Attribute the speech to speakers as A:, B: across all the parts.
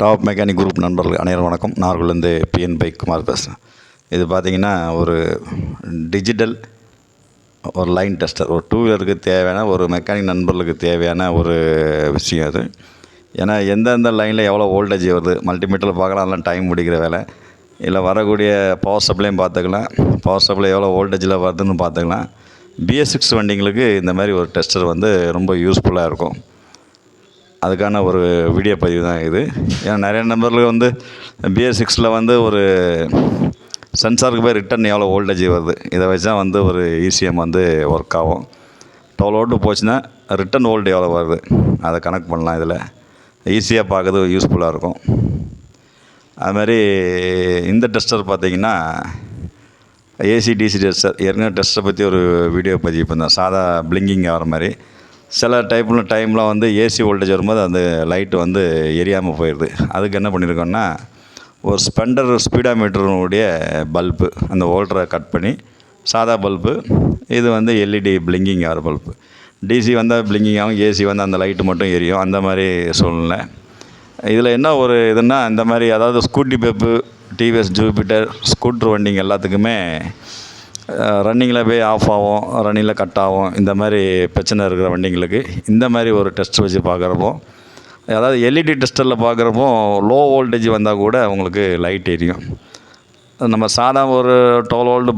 A: Top mechanic group நண்பர்கள் அனைவரும் வணக்கம். நாகர்கோவிலேருந்து பிஎன் பைக் குமார் பேசுகிறேன். இது பார்த்திங்கன்னா ஒரு டிஜிட்டல் ஒரு லைன் டெஸ்டர், ஒரு டூ வீலருக்கு தேவையான ஒரு மெக்கானிக் நண்பர்களுக்கு தேவையான ஒரு விஷயம் அது. ஏன்னா எந்தெந்த லைனில் எவ்வளோ வோல்டேஜ் வருது மல்டிமீட்டரில் பார்க்கலாம். அதெல்லாம் டைம் முடிக்கிற வேலை. இல்லை வரக்கூடிய பவர் சப்ளையும் பார்த்துக்கலாம். பவர் சப்ளை எவ்வளோ வோல்டேஜில் வருதுன்னு பார்த்துக்கலாம். BS6 வண்டிங்களுக்கு இந்த மாதிரி ஒரு டெஸ்டர் வந்து ரொம்ப யூஸ்ஃபுல்லாக இருக்கும். அதுக்கான ஒரு வீடியோ பதிவு தான் இது. ஏன்னா நிறைய நம்பர்களுக்கு வந்து BS6 வந்து ஒரு சென்சாருக்கு போய் ரிட்டன் எவ்வளோ வோல்டேஜ் வருது, இதை வச்சு தான் வந்து ஒரு ECM வந்து ஒர்க் ஆகும். 12 வோல்ட்டு போச்சுன்னா ரிட்டன் வோல்ட் எவ்வளோ வருது அதை கனெக்ட் பண்ணலாம். இதில் ஈஸியாக பார்க்குறது யூஸ்ஃபுல்லாக இருக்கும். அதுமாதிரி இந்த டெஸ்டர் பார்த்திங்கன்னா AC/DC டெஸ்டர். ஏற்கனவே டெஸ்டரை பற்றி ஒரு வீடியோ பதிவு பண்ணேன். சாதா பிளிங்கிங் ஆகிற மாதிரி சில டைமில் வந்து ஏசி வோல்டேஜ் வரும்போது அந்த லைட்டு வந்து எரியாமல் போயிடுது. அதுக்கு என்ன பண்ணியிருக்கோன்னா, ஒரு ஸ்பெண்டர் ஸ்பீடாமீட்டருடைய பல்பு, அந்த வோல்டரை கட் பண்ணி சாதா பல்பு, இது வந்து LED பிளிங்கிங் ஆகிற பல்பு. DC வந்தால் பிளிங்கிங் ஆகும், AC வந்து அந்த லைட்டு மட்டும் எரியும். அந்த மாதிரி சூழ்நிலை. இதில் என்ன ஒரு இதுன்னா, இந்த மாதிரி அதாவது scooty pep, TVS Jupiter, scooter வண்டிங்க எல்லாத்துக்குமே ரன்னிங்கில் போய் ஆஃப் ஆகும், ரன்னிங்கில் கட் ஆகும். இந்த மாதிரி பிரச்சனை இருக்கிற வண்டிங்களுக்கு இந்த மாதிரி ஒரு டெஸ்ட் வச்சு பார்க்குறப்போ, அதாவது LED டெஸ்டரில் பார்க்குறப்போ லோ வோல்டேஜ் வந்தால் கூட உங்களுக்கு லைட் எரியும். நம்ம சாதா ஒரு 12 வோல்ட்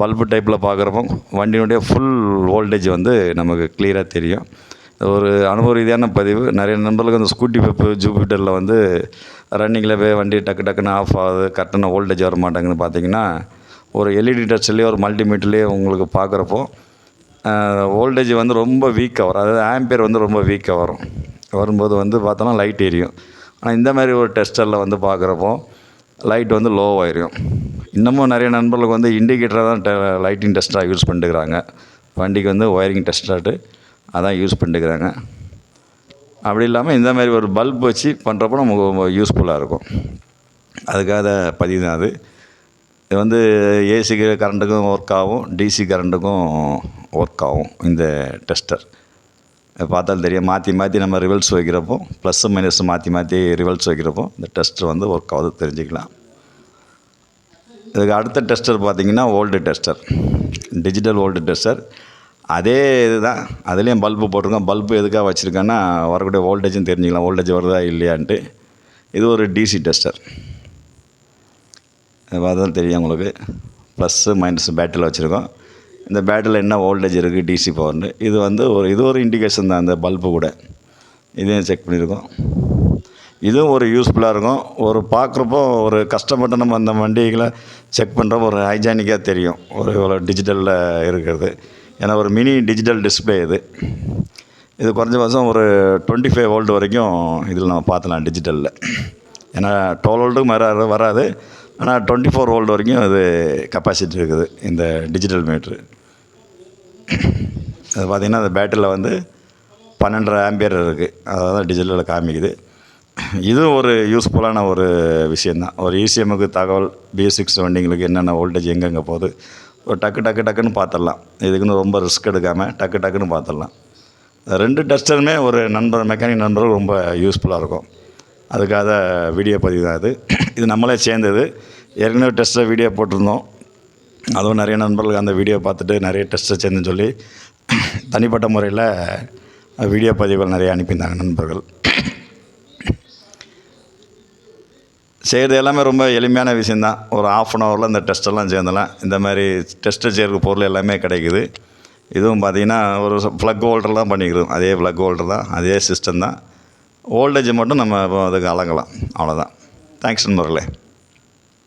A: பல்பு டைப்பில் பார்க்குறப்போ வண்டியினுடைய ஃபுல் வோல்டேஜ் வந்து நமக்கு கிளியராக தெரியும். ஒரு அனுபவ ரீதியான பதிவு. நிறைய நண்பர்களுக்கு அந்த ஸ்கூட்டி பெப்பு ஜூபிட்டரில் வந்து ரன்னிங்கில் போய் வண்டி டக்குன்னு ஆஃப் ஆகுது, கரெக்டான வோல்டேஜ் வர மாட்டேங்குதுன்னு பார்த்தீங்கன்னா, ஒரு LED டெஸ்ட்லேயே ஒரு மல்டிமீட்டர்லேயே உங்களுக்கு பார்க்குறப்போ வோல்டேஜ் வந்து ரொம்ப வீக்காக வரும். அதாவது ஆம்பியர் வந்து ரொம்ப வீக்காக வரும்போது வந்து பார்த்தோன்னா லைட் எரியும். ஆனால் இந்த மாதிரி ஒரு டெஸ்டரில் வந்து பார்க்குறப்போ லைட் வந்து லோவாகிடும். இன்னமும் நிறைய நண்பர்களுக்கு வந்து இண்டிகேட்டராக தான் லைட்டிங் டெஸ்ட்டாக யூஸ் பண்ணிட்டுக்கிறாங்க. வண்டிக்கு வந்து ஒயரிங் டெஸ்டாட்டு அதான் யூஸ் பண்ணிட்டுக்கிறாங்க. அப்படி இல்லாமல் இந்த மாதிரி ஒரு பல்ப் வச்சு பண்ணுறப்போ நமக்கு ரொம்ப யூஸ்ஃபுல்லாக இருக்கும். அதுக்காக பதிவு தான் அது. இது வந்து AC கரண்ட்டுக்கும் ஒர்க் ஆகும், DC கரண்ட்டுக்கும் ஒர்க் ஆகும். இந்த டெஸ்டர் பார்த்தாலும் தெரியும். மாற்றி நம்ம ரிவல்ஸ் வைக்கிறப்போ ப்ளஸ்ஸு மைனஸ் மாற்றி ரிவல்ஸ் வைக்கிறப்போ இந்த டெஸ்டர் வந்து ஒர்க் ஆகுது தெரிஞ்சுக்கலாம். இதுக்கு அடுத்த டெஸ்டர் பார்த்திங்கன்னா volt tester, digital volt tester. அதே இது தான், அதுலேயும் பல்பு போட்டிருக்கோம். பல்பு எதுக்காக வச்சுருக்கேன்னா வரக்கூடிய வோல்டேஜும் தெரிஞ்சுக்கலாம், வோல்டேஜ் வருதா இல்லையான்ட்டு. இது ஒரு DC டெஸ்டர். அதுதான் தெரியும் உங்களுக்கு. ப்ளஸ்ஸு மைனஸ் பேட்டரியில் வச்சுருக்கோம். இந்த பேட்டரியில் என்ன வோல்டேஜ் இருக்குது DC பவர்னு. இது வந்து இது ஒரு இண்டிகேஷன் தான். அந்த பல்பு கூட இதையும் செக் பண்ணியிருக்கோம். இதுவும் ஒரு யூஸ்ஃபுல்லாக இருக்கும். ஒரு பார்க்குறப்போ ஒரு கஷ்டப்பட்டு நம்ம அந்த வண்டிகளை செக் பண்ணுறப்போ ஒரு ஹைஜானிக்காக தெரியும், ஒரு இவ்வளோ டிஜிட்டலில் இருக்கிறது. ஏன்னா ஒரு மினி டிஜிட்டல் டிஸ்பிளே இது குறைஞ்சபட்சம் ஒரு 25 வோல்ட் வரைக்கும் இதில் நம்ம பார்த்துலாம் டிஜிட்டலில். ஏன்னா 12 வோல்ட்டுக்கு வராது. ஆனால் 24 வோல்ட் வரைக்கும் அது கெப்பாசிட்டி இருக்குது இந்த டிஜிட்டல் மீட்ரு. அது பார்த்திங்கன்னா அந்த பேட்டரியில் வந்து 12.5 ஆம்பியர் இருக்குது. அதாவது டிஜிட்டலில் காமிக்குது. இதுவும் ஒரு யூஸ்ஃபுல்லான ஒரு விஷயந்தான். ஒரு ECMக்கு தகவல், BS6 வண்டிங்களுக்கு என்னென்ன வோல்டேஜ் எங்கெங்கே போகுது ஒரு டக்குன்னு பார்த்துடலாம். இதுக்குன்னு ரொம்ப ரிஸ்க் எடுக்காமல் டக்குன்னு பார்த்துடலாம். 2 டெஸ்டருமே ஒரு மெக்கானிக் நண்பர்கள் ரொம்ப யூஸ்ஃபுல்லாக இருக்கும். அதுக்காக வீடியோ பதிவு தான் இது நம்மளே சேர்ந்தது. ஏற்கனவே டெஸ்ட்டை வீடியோ போட்டிருந்தோம். அதுவும் நிறைய நண்பர்களுக்கு அந்த வீடியோ பார்த்துட்டு நிறைய டெஸ்ட்டை சேர்ந்துன்னு சொல்லி தனிப்பட்ட முறையில் வீடியோ பதிவுகள் நிறைய அனுப்பியிருந்தாங்க நண்பர்கள். செய்கிறது எல்லாமே ரொம்ப எளிமையான விஷயந்தான். ஒரு ½ ஹவரில் இந்த டெஸ்ட்டெல்லாம் சேர்ந்தலாம். இந்த மாதிரி டெஸ்ட்டு செய்கிற பொருள் எல்லாமே கிடைக்குது. இதுவும் பார்த்திங்கன்னா ஒரு ப்ளக் ஹோல்டர் தான் பண்ணிக்கிறோம். அதே ப்ளக் ஹோல்டர் தான், அதே சிஸ்டம் தான். வோல்டேஜ் மட்டும் நம்ம அதுக்கு அளக்கலாம். அவ்வளோதான். தேங்க்ஸ் நண்பர்களே.